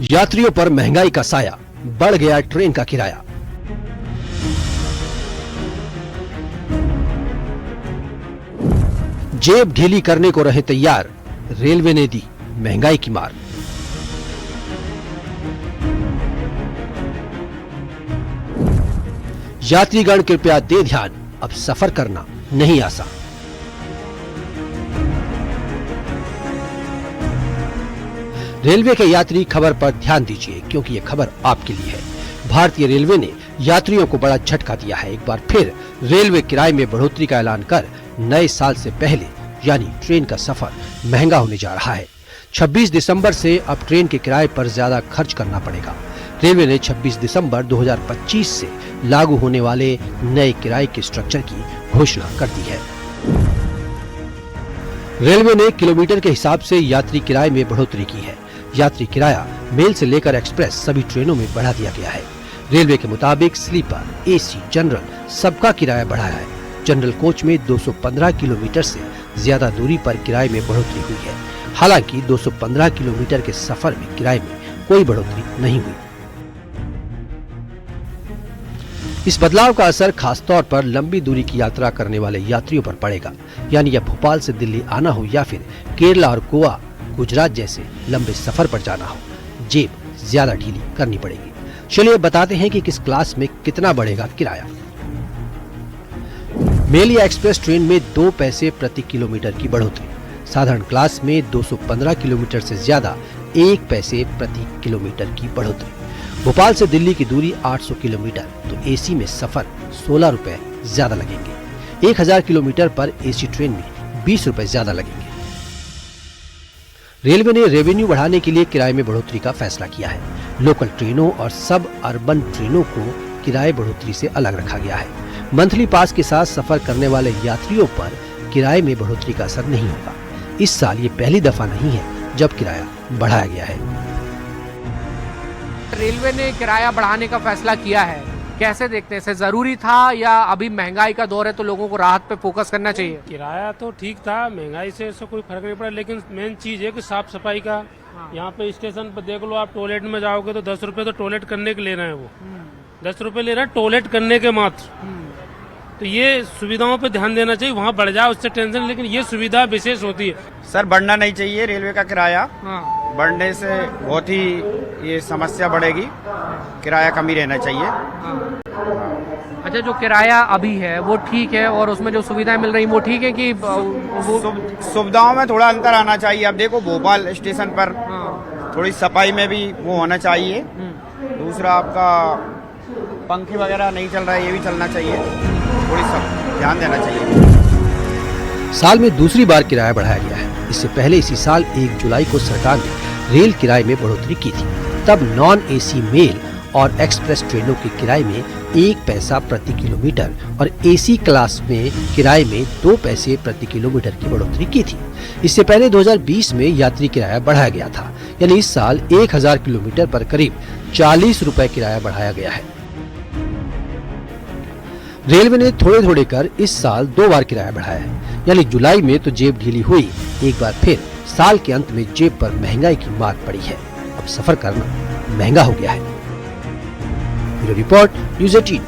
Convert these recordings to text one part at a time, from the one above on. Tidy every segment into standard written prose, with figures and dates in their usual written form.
यात्रियों पर महंगाई का साया, बढ़ गया ट्रेन का किराया। जेब ढीली करने को रहे तैयार, रेलवे ने दी महंगाई की मार। यात्रीगण कृपया दे ध्यान, अब सफर करना नहीं आसान। रेलवे के यात्री खबर पर ध्यान दीजिए, क्योंकि ये खबर आपके लिए है। भारतीय रेलवे ने यात्रियों को बड़ा झटका दिया है। एक बार फिर रेलवे किराए में बढ़ोतरी का ऐलान कर नए साल से पहले यानी ट्रेन का सफर महंगा होने जा रहा है। 26 दिसंबर से अब ट्रेन के किराए पर ज्यादा खर्च करना पड़ेगा। रेलवे ने 26 दिसंबर 2025 से लागू होने वाले नए किराए के स्ट्रक्चर की घोषणा कर दी है। रेलवे ने किलोमीटर के हिसाब से यात्री किराए में बढ़ोतरी की है। यात्री किराया मेल से लेकर एक्सप्रेस सभी ट्रेनों में बढ़ा दिया गया है। रेलवे के मुताबिक स्लीपर, एसी, जनरल सबका किराया बढ़ाया है। जनरल कोच में 215 किलोमीटर से ज्यादा दूरी पर किराए में बढ़ोतरी हुई है। हालांकि 215 किलोमीटर के सफर में किराए में कोई बढ़ोतरी नहीं हुई। इस बदलाव का असर खासतौर पर लंबी दूरी की यात्रा करने वाले यात्रियों पर पड़ेगा। यानी यह भोपाल से दिल्ली आना हो या फिर केरला और गोवा, गुजरात जैसे लंबे सफर पर जाना हो, जेब ज्यादा ढीली करनी पड़ेगी। चलिए बताते हैं कि किस क्लास में कितना बढ़ेगा किराया। मेल या एक्सप्रेस ट्रेन में 2 पैसे प्रति किलोमीटर की बढ़ोतरी। साधारण क्लास में 215 किलोमीटर से ज्यादा 1 पैसे प्रति किलोमीटर की बढ़ोतरी। भोपाल से दिल्ली की दूरी 800 किलोमीटर, तो एसी में सफर 16 रुपए ज्यादा लगेंगे। 1000 किलोमीटर पर एसी ट्रेन में 20 रुपए ज्यादा लगेंगे। रेलवे ने रेवेन्यू बढ़ाने के लिए किराए में बढ़ोतरी का फैसला किया है। लोकल ट्रेनों और सब अर्बन ट्रेनों को किराए बढ़ोतरी से अलग रखा गया है। मंथली पास के साथ सफर करने वाले यात्रियों पर किराए में बढ़ोतरी का असर नहीं होगा। इस साल ये पहली दफा नहीं है जब किराया बढ़ाया गया है। रेलवे ने किराया बढ़ाने का फैसला किया है, कैसे देखते हैं? इसे जरूरी था या अभी महंगाई का दौर है तो लोगों को राहत पे फोकस करना चाहिए? किराया तो ठीक था, महंगाई से इससे कोई फर्क नहीं पड़ा, लेकिन मेन चीज है कि साफ सफाई का। यहाँ पे स्टेशन पर देख लो, आप टॉयलेट में जाओगे तो 10 रुपए तो टॉयलेट करने के ले रहे हैं। वो 10 रुपए ले रहे हैं टॉयलेट करने के मात्र। तो ये सुविधाओं पे ध्यान देना चाहिए। वहाँ बढ़ जाए उससे टेंशन, लेकिन ये सुविधा विशेष होती है। सर बढ़ना नहीं चाहिए रेलवे का किराया। बढ़ने से बहुत ही ये समस्या बढ़ेगी। किराया कम ही रहना चाहिए। अच्छा, जो किराया अभी है वो ठीक है और उसमें जो सुविधाएं मिल रही वो ठीक है कि सुविधाओं में थोड़ा अंतर आना चाहिए। अब देखो भोपाल स्टेशन पर थोड़ी सफाई में भी वो होना चाहिए। दूसरा आपका पंखे वगैरह नहीं चल रहा है, ये भी चलना चाहिए। थोड़ी सब ध्यान देना चाहिए। साल में दूसरी बार किराया बढ़ाया गया है। इससे पहले इसी साल 1 जुलाई को सरकार ने रेल किराए में बढ़ोतरी की थी। तब नॉन एसी मेल और एक्सप्रेस ट्रेनों के किराए में 1 पैसा प्रति किलोमीटर और एसी क्लास में किराए में 2 पैसे प्रति किलोमीटर की बढ़ोतरी की थी। इससे पहले 2020 में यात्री किराया बढ़ाया गया था। यानी इस साल 1000 किलोमीटर पर करीब 40 रुपए किराया बढ़ाया गया है। रेलवे ने थोड़े थोड़े कर इस साल 2 बार किराया बढ़ाया है। यानी जुलाई में तो जेब ढीली हुई, एक बार फिर साल के अंत में जेब पर महंगाई की मार पड़ी है। अब सफर करना महंगा हो गया है। Bureau report, news 18।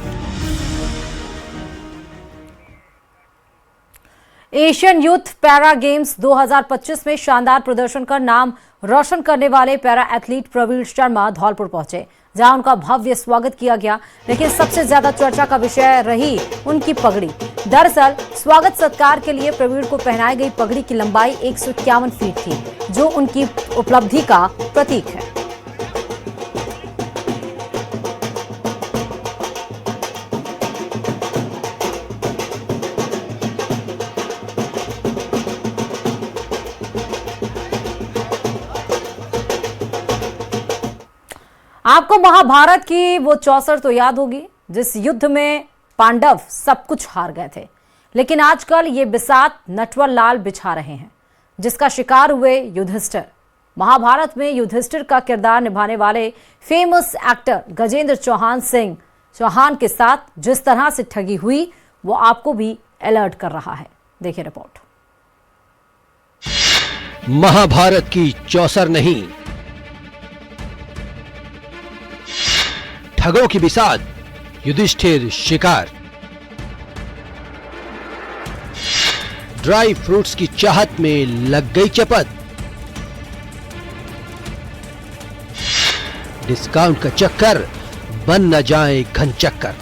Asian youth para games 2025 में शानदार प्रदर्शन कर नाम रोशन करने वाले पैरा एथलीट प्रवीण शर्मा धौलपुर पहुंचे, जहां उनका भव्य स्वागत किया गया। लेकिन सबसे ज्यादा चर्चा का विषय रही उनकी पगड़ी। दरअसल स्वागत सत्कार के लिए प्रवीण को पहनाई गई पगड़ी की लंबाई 151 फीट थी, जो उनकी उपलब्धि का प्रतीक है। आपको महाभारत की वो चौसर तो याद होगी, जिस युद्ध में पांडव सब कुछ हार गए थे। लेकिन आजकल ये बिसात नटवर लाल बिछा रहे हैं, जिसका शिकार हुए युधिष्ठिर। महाभारत में युधिष्ठिर का किरदार निभाने वाले फेमस एक्टर गजेंद्र चौहान के साथ जिस तरह से ठगी हुई, वो आपको भी अलर्ट कर रहा है। देखिए रिपोर्ट। महाभारत की चौसर नहीं, ठगों की बिसात, युधिष्ठिर शिकार। ड्राई फ्रूट्स की चाहत में लग गई चपत। डिस्काउंट का चक्कर बन न जाए घन चक्कर।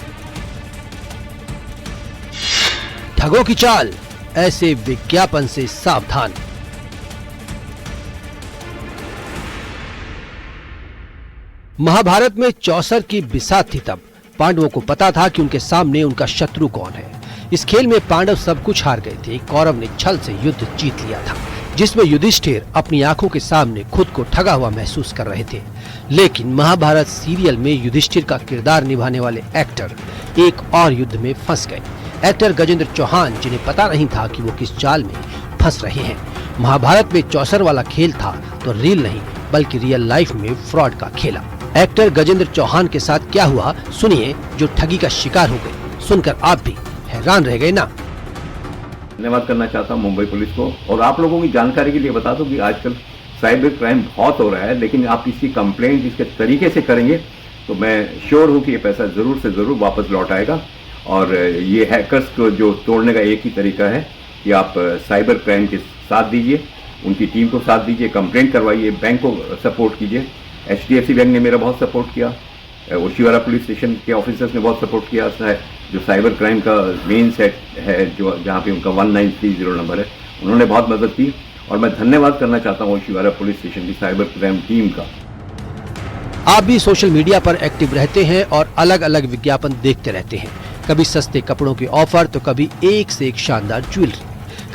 ठगों की चाल, ऐसे विज्ञापन से सावधान। महाभारत में चौसर की बिसात थी तब। पांडवों को पता था कि उनके सामने उनका शत्रु कौन है। इस खेल में पांडव सब कुछ हार गए थे। कौरव ने छल से युद्ध जीत लिया था, जिसमें युधिष्ठिर अपनी आंखों के सामने खुद को ठगा हुआ महसूस कर रहे थे। लेकिन महाभारत सीरियल में युधिष्ठिर का किरदार निभाने वाले एक्टर एक और युद्ध में फंस गए। एक्टर गजेंद्र चौहान, जिन्हें पता नहीं था कि वो किस जाल में फंस रहे हैं। महाभारत में चौसर वाला खेल था तो रील नहीं बल्कि रियल लाइफ में फ्रॉड का खेला। एक्टर गजेंद्र चौहान के साथ क्या हुआ, सुनिए, जो ठगी का शिकार हो गए। सुनकर आप भी हैरान रह गए ना। धन्यवाद करना चाहता हूँ मुंबई पुलिस को। और आप लोगों की जानकारी के लिए बता दूं कि आजकल साइबर क्राइम बहुत हो रहा है, लेकिन आप इसकी कंप्लेंट इसके तरीके से करेंगे तो मैं श्योर हूँ कि ये पैसा जरूर से जरूर वापस लौट आएगा। और ये हैकर्स को जो तोड़ने का एक ही तरीका है कि आप साइबर क्राइम के साथ दीजिए, उनकी टीम को साथ दीजिए, कंप्लेंट करवाइए, बैंक को सपोर्ट कीजिए। HDFC बैंक ने मेरा बहुत सपोर्ट किया, ओशिवारा पुलिस स्टेशन के ऑफिसर्स ने बहुत सपोर्ट किया। जो साइबर क्राइम का मेन सेट है, जो जहाँ पे उनका 1930 नंबर है, उन्होंने बहुत मदद की। और मैं धन्यवाद करना चाहता हूँ ओशिवारा पुलिस स्टेशन की साइबर क्राइम टीम का। आप भी सोशल मीडिया पर एक्टिव रहते हैं और अलग अलग विज्ञापन देखते रहते हैं। कभी सस्ते कपड़ों की ऑफर तो कभी एक से एक शानदार ज्वेलरी,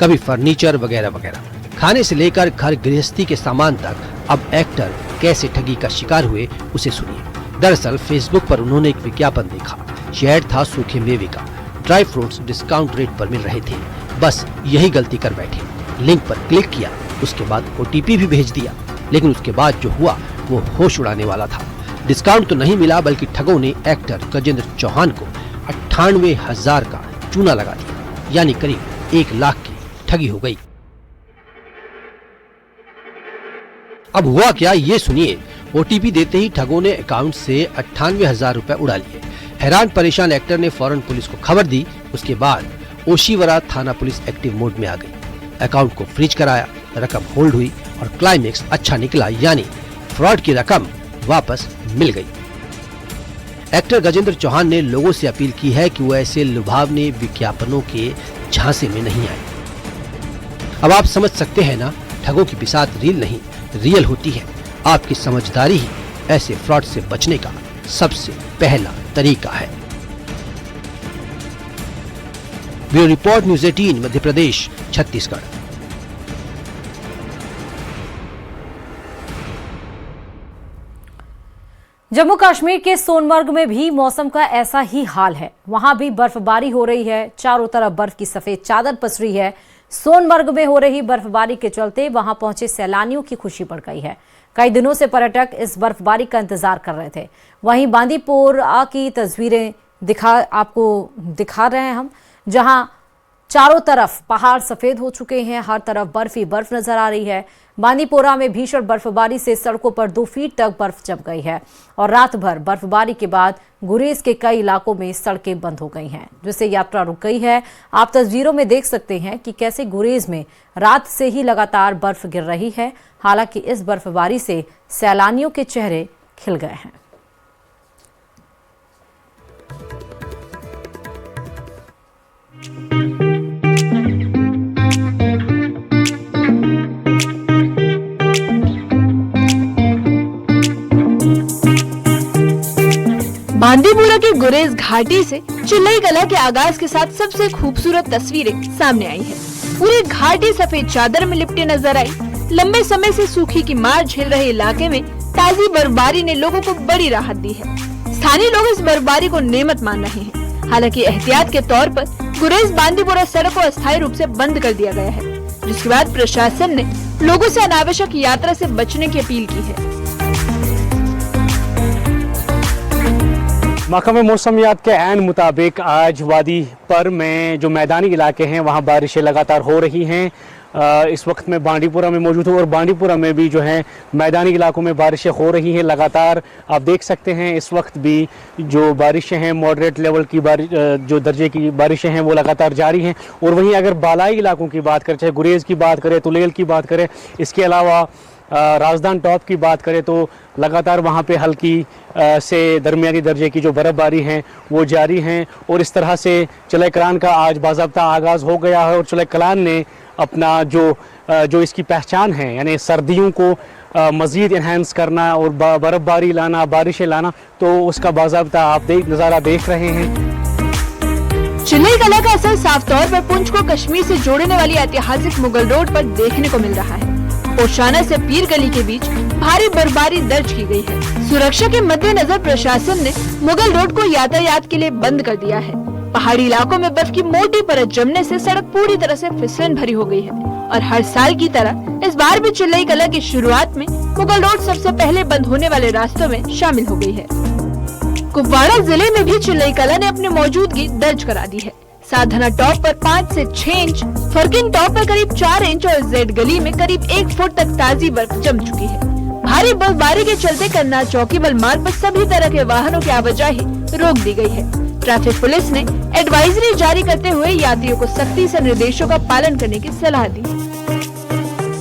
कभी फर्नीचर वगैरह वगैरह। खाने से लेकर घर गृहस्थी के सामान तक अब एक्टर कैसे ठगी का शिकार हुए, उसे सुनिए। दरअसल फेसबुक पर उन्होंने एक विज्ञापन देखा। ये ऐड था सूखे मेवे का। ड्राई फ्रूट्स डिस्काउंट रेट पर मिल रहे थे। बस यही गलती कर बैठे। लिंक पर क्लिक किया, उसके बाद OTP भी भेज दिया। लेकिन उसके बाद जो हुआ वो होश उड़ाने वाला था। डिस्काउंट तो नहीं मिला बल्कि ठगों ने एक्टर गजेंद्र चौहान को 98,000 का चूना लगा दिया, यानी करीब 1 लाख की ठगी हो गई। अब हुआ क्या, ये सुनिए। OTP देते ही ठगों ने अकाउंट से 98,000 रुपए उड़ा लिए। हैरान परेशान एक्टर ने फौरन पुलिस को खबर दी। उसके बाद ओशिवरा थाना पुलिस एक्टिव मोड में आ गई। अकाउंट को फ्रीज कराया, रकम होल्ड हुई और क्लाइमेक्स अच्छा निकला, यानी फ्रॉड की रकम वापस मिल गई। एक्टर गजेंद्र चौहान ने लोगों से अपील की है कि वो ऐसे लुभावने विज्ञापनों के झांसे में नहीं आए। अब आप समझ सकते हैं ना, ठगों की बिसात रील नहीं रियल होती है। आपकी समझदारी ही ऐसे फ्रॉड से बचने का सबसे पहला तरीका है। Bureau report, news 18, Madhya Pradesh, Chhattisgarh. Jammu Kashmir के सोनमर्ग में भी मौसम का ऐसा ही हाल है। वहां भी बर्फबारी हो रही है। चारों तरफ बर्फ की सफेद चादर पसरी है। सोनमर्ग में हो रही बर्फबारी के चलते वहां पहुंचे सैलानियों की खुशी बढ़ गई है। कई दिनों से पर्यटक इस बर्फबारी का इंतजार कर रहे थे। वहीं बांदीपोरा की तस्वीरें आपको दिखा रहे हैं हम, जहां चारों तरफ पहाड़ सफेद हो चुके हैं। हर तरफ बर्फ ही बर्फ नजर आ रही है। बांदीपोरा में भीषण बर्फबारी से सड़कों पर 2 फीट तक बर्फ जम गई है और रात भर बर्फबारी के बाद गुरेज के कई इलाकों में सड़कें बंद हो गई हैं, जिससे यात्रा रुक गई है। आप तस्वीरों में देख सकते हैं कि कैसे गुरेज में रात से ही लगातार बर्फ गिर रही है। हालांकि इस बर्फबारी से सैलानियों के चेहरे खिल गए हैं। बांदीपुरा के गुरेज घाटी से चिल्लई कला के आगाज के साथ सबसे खूबसूरत तस्वीरें सामने आई हैं। पूरी घाटी सफेद चादर में लिपटी नजर आई। लंबे समय से सूखी की मार झेल रहे इलाके में ताजी बर्फबारी ने लोगों को बड़ी राहत दी है। स्थानीय लोग इस बर्फबारी को नेमत मान रहे हैं। हालांकि एहतियात के तौर पर गुरेज बांदीपुरा सड़क को अस्थायी रूप से बंद कर दिया गया है, जिसके बाद प्रशासन ने लोगों से अनावश्यक यात्रा से बचने की अपील की है। महकमे मौसमियात के ऐन मुताबिक आज वादी पर में जो मैदानी इलाके हैं वहाँ बारिशें लगातार हो रही हैं। इस वक्त मैं बांडीपुरा में मौजूद हूँ और बांडीपुरा में भी जो है मैदानी इलाकों में बारिशें हो रही हैं लगातार। आप देख सकते हैं इस वक्त भी जो बारिशें हैं मॉडरेट लेवल की जो दर्जे की बारिशें हैं वो लगातार जारी हैं। और वहीं अगर बालाई इलाकों की बात करें, चाहे गुरेज की बात करें, तुलेल की बात करें, इसके अलावा राजदान टॉप की बात करें तो लगातार वहाँ पे हल्की से दरमियानी दर्जे की जो बर्फ़बारी हैं वो जारी हैं। और इस तरह से चले कलान का आज बाज़ाब्ता आगाज़ हो गया है और चले कलान ने अपना जो इसकी पहचान है यानी सर्दियों को मज़ीद इन्हेंस करना और बर्फ़बारी लाना, बारिशें लाना, तो उसका बाज़ाब्ता आप नज़ारा देख रहे हैं। चिल्लई कला का असर साफ तौर पर पुंछ को कश्मीर से जोड़ने वाली ऐतिहासिक मुगल रोड पर देखने को मिल रहा है। पोशाना से पीर गली के बीच भारी बर्फबारी दर्ज की गई है। सुरक्षा के मद्देनजर प्रशासन ने मुगल रोड को यातायात के लिए बंद कर दिया है। पहाड़ी इलाकों में बर्फ की मोटी परत जमने से सड़क पूरी तरह से फिसलन भरी हो गई है और हर साल की तरह इस बार भी चिल्लई कला की शुरुआत में मुगल रोड सबसे पहले बंद होने वाले रास्तों में शामिल हो गई है। कुपवाड़ा जिले में भी चिल्लई कला ने अपनी मौजूदगी दर्ज करा दी है। साधना टॉप पर 5 से 6 इंच, फरकिन टॉप पर करीब 4 इंच और जेड गली में करीब 1 फुट तक ताजी बर्फ जम चुकी है। भारी बर्फबारी के चलते कन्ना चौकीबल मार्ग पर सभी तरह के वाहनों की आवाजाही रोक दी गई है। ट्रैफिक पुलिस ने एडवाइजरी जारी करते हुए यात्रियों को सख्ती से निर्देशों का पालन करने की सलाह दी।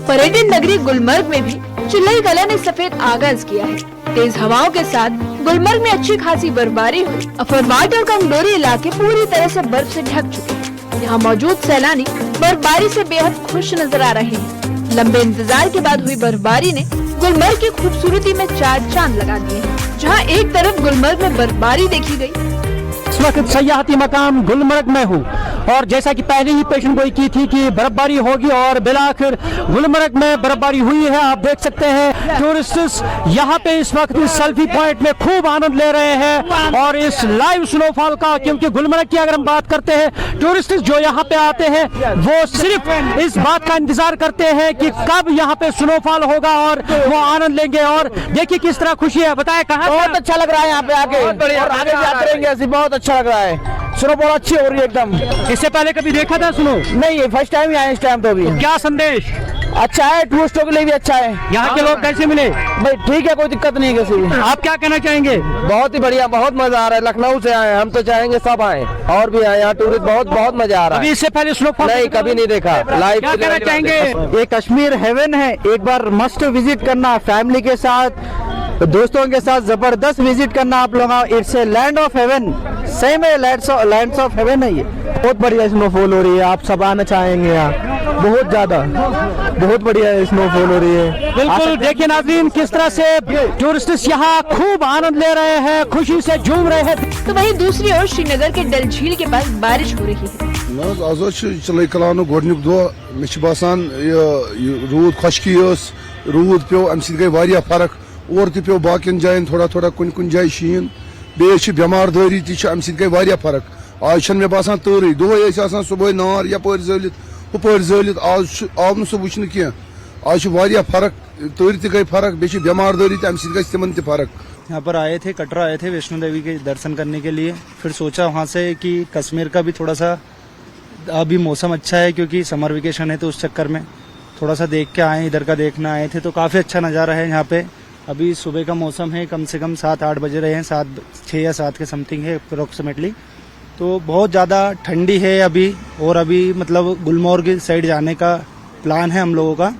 पर्यटन नगरी गुलमर्ग में भी चिल्लई कला ने सफेद आगाज किया है। तेज हवाओं के साथ गुलमर्ग में अच्छी खासी बर्फबारी हुई। अफरवाट और कमडोरी इलाके पूरी तरह से बर्फ से ढक चुके हैं। यहाँ मौजूद सैलानी बर्फबारी से बेहद खुश नजर आ रहे हैं। लंबे इंतजार के बाद हुई बर्फबारी ने गुलमर्ग की खूबसूरती में 4 चांद लगा दिए हैं। जहाँ एक तरफ गुलमर्ग में बर्फबारी देखी गई, इस वक्त सयाहती मकाम गुलमर्ग में हूँ और जैसा कि पहले ही पेशन गोई की थी कि बर्फबारी होगी और बिलाखिर गुलमर्ग में बर्फबारी हुई है। आप देख सकते हैं टूरिस्ट यहाँ पे इस वक्त इस सेल्फी पॉइंट में खूब आनंद ले रहे हैं और इस लाइव स्नोफॉल का, क्योंकि गुलमर्ग की अगर हम बात करते हैं टूरिस्ट जो यहाँ पे आते हैं वो सिर्फ इस बात का इंतजार करते हैं कि कब यहाँ पे स्नोफॉल होगा और वो आनंद लेंगे। और देखिए किस तरह खुशी है, बताए कहाँ बहुत अच्छा लग रहा है यहाँ पे आके और आगे भी आते रहेंगे। ऐसे बहुत अच्छा लग रहा है। सुनो बहुत अच्छी हो रही है एकदम। इससे पहले कभी देखा था सुनो? नहीं, फर्स्ट टाइम ही आए इस टाइम। तो भी क्या संदेश? अच्छा है, टूरिस्टों के लिए भी अच्छा है। यहाँ के लोग कैसे मिले? भाई ठीक है, कोई दिक्कत नहीं है किसी। आप क्या कहना चाहेंगे? बहुत ही बढ़िया, बहुत मजा आ रहा है। लखनऊ से आए, हम तो चाहेंगे सब आए और भी आए। यहाँ टूरिस्ट बहुत मजा आ रहा है। अभी इससे पहले स्नोफॉल नहीं, कभी नहीं देखा लाइव। क्या कहना चाहेंगे? ये कश्मीर हेवन है, एक बार मस्ट विजिट करना। फैमिली के साथ, दोस्तों के साथ जबरदस्त विजिट करना आप लोग। It's a land of haven, same है लैंड्स ऑफ हेवन है ये। बहुत बढ़िया स्नोफॉल हो रही है, आप सब आना चाहेंगे यहाँ। बहुत ज्यादा, बहुत बढ़िया स्नोफॉल हो रही है। बिल्कुल, देखिए नाज़रीन किस तरह से टूरिस्ट यहाँ खूब आनंद ले रहे हैं, खुशी से झूम रहे हैं। तो वहीं दूसरी ओर श्रीनगर के डल झील के पास बारिश हो रही है। चिल्लई कलान गोडनुक दो मे बासान रूद खुशकी रूद पे अम सि गई फर्क और पे बाकिन जायन थोड़ा थोड़ा कुन जाय शीन बे बेमारदारी अम सि गई फर्क। आज मे बासान तोर दोहे सुबह नार यप जलित हुपर जलित आज आव न वुचन कह। आज फर्क, तोर गई फर्क, बे बेमारदारी अम सि गई तिमन ते फर्क। यहाँ पर आए थे, कटरा आए थे वैष्णो देवी के दर्शन करने के लिए। फिर सोचा वहाँ से कि कश्मीर का भी थोड़ा सा अभी मौसम अच्छा है क्योंकि समर वेकेशन है, तो उस चक्कर में थोड़ा सा देख के आए, इधर का देखना आए थे। तो काफ़ी अच्छा नज़ारा है यहाँ पे। अभी सुबह का मौसम है, कम से कम 7-8 बजे रहे हैं, 6 या 7 के समथिंग है अप्रोक्सीमेटली। तो बहुत ज़्यादा ठंडी है अभी। और अभी मतलब गुलमर्ग साइड जाने का प्लान है हम लोगों का।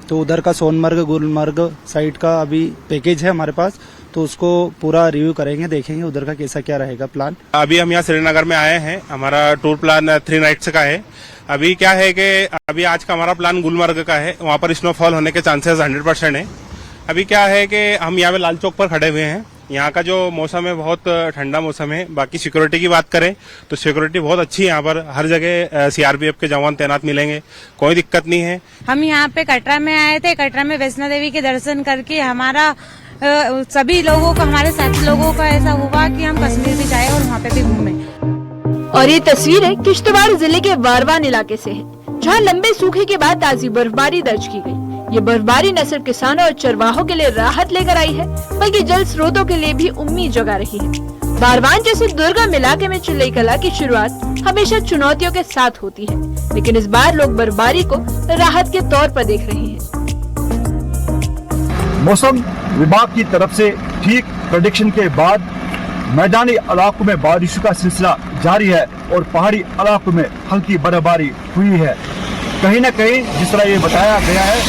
तो उधर का सोनमर्ग गुलमर्ग साइड का अभी पैकेज है हमारे पास, तो उसको पूरा रिव्यू करेंगे, देखेंगे उधर का कैसा क्या रहेगा प्लान। अभी हम यहाँ श्रीनगर में आए हैं, हमारा टूर प्लान 3 नाइट्स का है। अभी क्या है कि अभी आज का हमारा प्लान गुलमर्ग का है, वहाँ पर स्नोफॉल होने के चांसेस 100% है। अभी क्या है कि हम यहाँ पे लाल चौक पर खड़े हुए हैं। यहाँ का जो मौसम है बहुत ठंडा मौसम है। बाकी सिक्योरिटी की बात करें तो सिक्योरिटी बहुत अच्छी है। यहाँ पर हर जगह सीआरपीएफ के जवान तैनात मिलेंगे, कोई दिक्कत नहीं है। हम यहाँ पे कटरा में आए थे, कटरा में वैष्णो देवी के दर्शन करके हमारा सभी लोगों को, हमारे साथी लोगों का ऐसा हुआ कि हम कश्मीर भी जाए और वहाँ पे भी घूमे। और ये तस्वीरें किश्तवाड़ जिले के वारवान इलाके से है, जहाँ लंबे सूखे के बाद ताजी बर्फबारी दर्ज की गई। ये बर्फबारी न सिर्फ किसानों और चरवाहों के लिए राहत लेकर आई है, बल्कि जल स्रोतों के लिए भी उम्मीद जगा रही है। वारवान जैसे दुर्गम इलाके में चिल्लई कला की शुरुआत हमेशा चुनौतियों के साथ होती है, लेकिन इस बार लोग बर्फबारी को राहत के तौर पर देख रहे हैं। मौसम विभाग की तरफ से ठीक प्रेडिक्शन के बाद मैदानी इलाकों में बारिश का सिलसिला जारी है और पहाड़ी इलाकों में हल्की बर्फबारी हुई है। कहीं न कहीं जिस तरह ये बताया गया है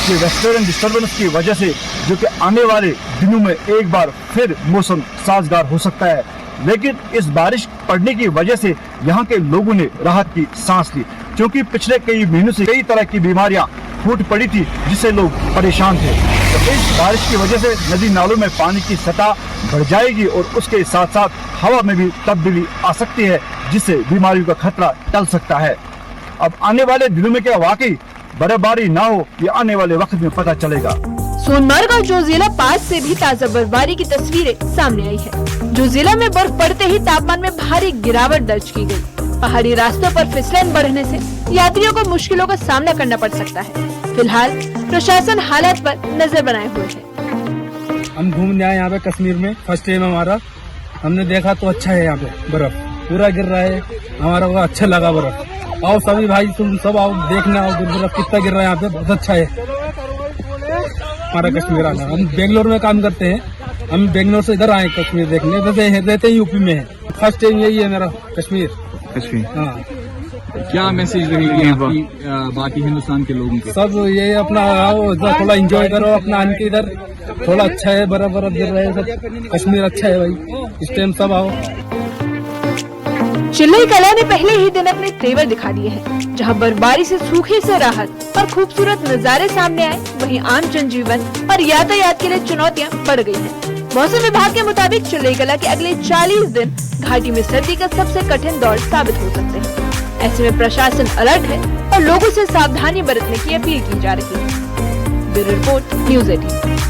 कि वेस्टर्न डिस्टर्बेंस की वजह से जो कि आने वाले दिनों में एक बार फिर मौसम साजगार हो सकता है, लेकिन इस बारिश पड़ने की वजह से यहाँ के लोगों ने राहत की सांस ली, क्योंकि पिछले कई महीनों से कई तरह की बीमारियां फूट पड़ी थी जिससे लोग परेशान थे। तो इस बारिश की वजह से नदी नालों में पानी की सतह बढ़ जाएगी और उसके साथ साथ हवा में भी तब्दीली आ सकती है, जिससे बीमारियों का खतरा टल सकता है। अब आने वाले दिनों में क्या वाकई बर्फबारी ना हो, ये आने वाले वक्त में पता चलेगा। सोनमर्ग और जोजिला पास से भी ताजा बर्फबारी की तस्वीरें सामने आई है। जोजिला में बर्फ पड़ते ही तापमान में भारी गिरावट दर्ज की गई। पहाड़ी रास्तों पर फिसलन बढ़ने से यात्रियों को मुश्किलों का सामना करना पड़ सकता है। फिलहाल प्रशासन हालात पर नजर बनाए हुए है। हम घूमने आए यहाँ पे कश्मीर में, फर्स्ट टाइम हमारा, हमने देखा तो अच्छा है, यहाँ पे बर्फ पूरा गिर रहा है, हमारा को अच्छा लगा बर्फ। आओ सभी भाई, तुम सब आओ देखना, आओ बर्फ कितना गिर रहा है यहाँ पे, बहुत अच्छा है हमारा कश्मीर आना। हम बेंगलोर में काम करते हैं, हम बेंगलोर से इधर आए कश्मीर देखने, वैसे रहते ही यूपी में है। फर्स्ट टाइम यही है मेरा कश्मीर। हाँ, क्या मैसेज रहेगी आपकी बाकी हिंदुस्तान के लोगों के? सब ये अपना आओ, थोड़ा एंजॉय करो अपना आन के इधर, थोड़ा अच्छा है, बर्फ गिर रहा है, सब कश्मीर अच्छा है भाई, इस टाइम सब आओ। चिल्लई कला ने पहले ही दिन अपने तेवर दिखा दिए हैं। जहां बर्फबारी से सूखे से राहत और खूबसूरत नजारे सामने आए, वहीं आम जनजीवन और यातायात के लिए चुनौतियां बढ़ गई हैं। मौसम विभाग के मुताबिक चिल्लई कला के अगले 40 दिन घाटी में सर्दी का सबसे कठिन दौर साबित हो सकते हैं। ऐसे में प्रशासन अलर्ट है और लोगों से सावधानी बरतने की अपील की जा रही है। Bureau report, news 18।